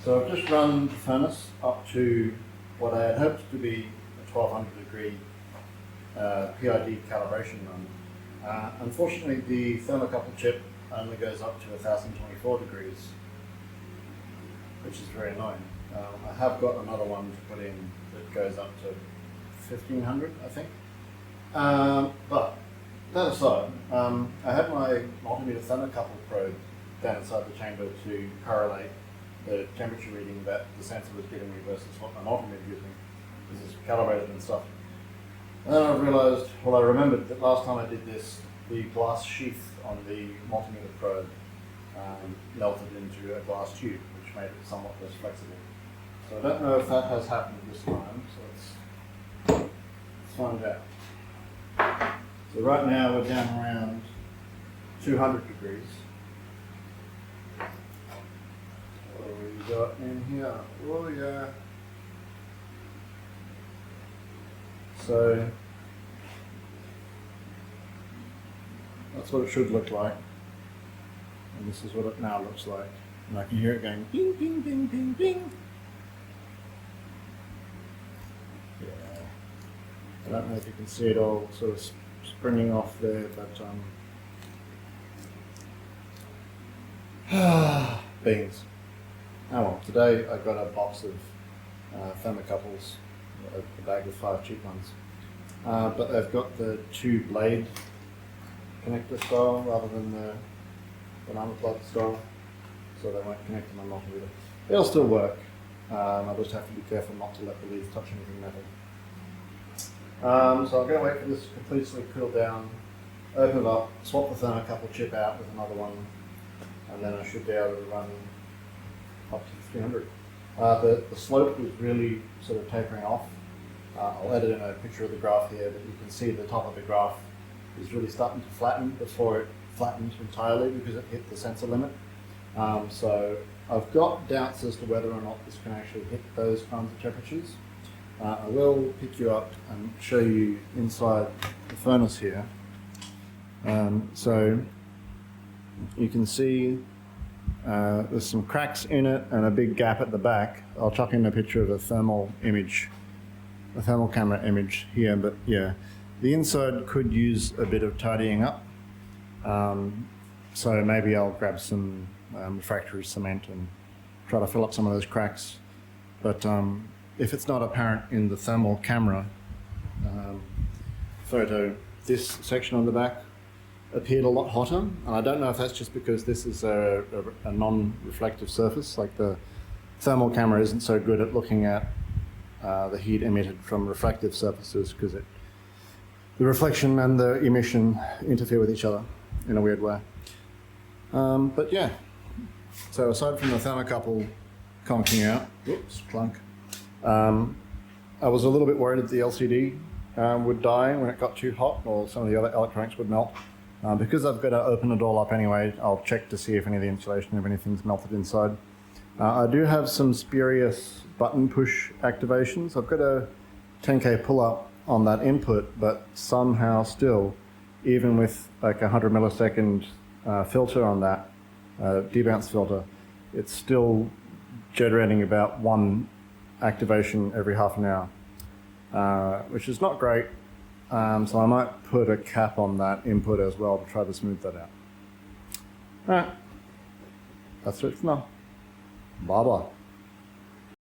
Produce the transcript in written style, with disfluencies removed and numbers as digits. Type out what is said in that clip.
So I've just run the furnace up to what I had hoped to be a 1200 degree PID calibration run. Unfortunately, the thermocouple chip only goes up to 1024 degrees, which is very annoying. I have got another one to put in that goes up to 1500, I think. But that aside, I had my multimeter thermocouple probe down inside the chamber to correlate the temperature reading that the sensor was giving me versus what my multimeter gives me. This is calibrated and stuff. And then I realized, well, I remembered that last time I did this, the glass sheath on the multimeter probe melted into a glass tube, which made it somewhat less flexible. So I don't know if that has happened this time, so let's find out. So right now we're down around 200 degrees. What have we got in here? Oh yeah. So that's what it should look like. And this is what it now looks like. And I can hear it going bing, bing, bing, bing, bing. Yeah. I don't know if you can see it all sort of springing off there, but beans. Oh well, today I got a box of thermocouples, a bag of 5 cheap ones. But they've got the 2 blade connector style rather than the banana plug style, so they won't connect to my multimeter. They'll still work. I'll just have to be careful not to let the leads touch anything metal. So I'm going to wait for this to completely cool down, open it up, swap the thermocouple chip out with another one, and then I should be able to run up to 300. The slope was really sort of tapering off. I'll edit in a picture of the graph here, but you can see the top of the graph is really starting to flatten before it flattens entirely because it hit the sensor limit. So I've got doubts as to whether or not this can actually hit those kinds of temperatures. I will pick you up and show you inside the furnace here. So you can see there's some cracks in it and a big gap at the back. I'll chuck in a picture of a thermal camera image here, but yeah, the inside could use a bit of tidying up. So maybe I'll grab some refractory cement and try to fill up some of those cracks. But if it's not apparent in the thermal camera photo, this section on the back appeared a lot hotter, and I don't know if that's just because this is a non-reflective surface. Like the thermal camera isn't so good at looking at the heat emitted from reflective surfaces because the reflection and the emission interfere with each other in a weird way. But yeah, so aside from the thermocouple conking out, whoops, clunk, I was a little bit worried that the LCD would die when it got too hot, or some of the other electronics would melt. Because I've got to open it all up anyway, I'll check to see if any of the insulation, if anything's melted inside. I do have some spurious button push activations. I've got a 10K pull-up on that input, but somehow still, even with like a 100 millisecond filter on that, debounce filter, it's still generating about 1 activation every half an hour, which is not great. So I might put a cap on that input as well to try to smooth that out. All right, that's it for now. Bye-bye.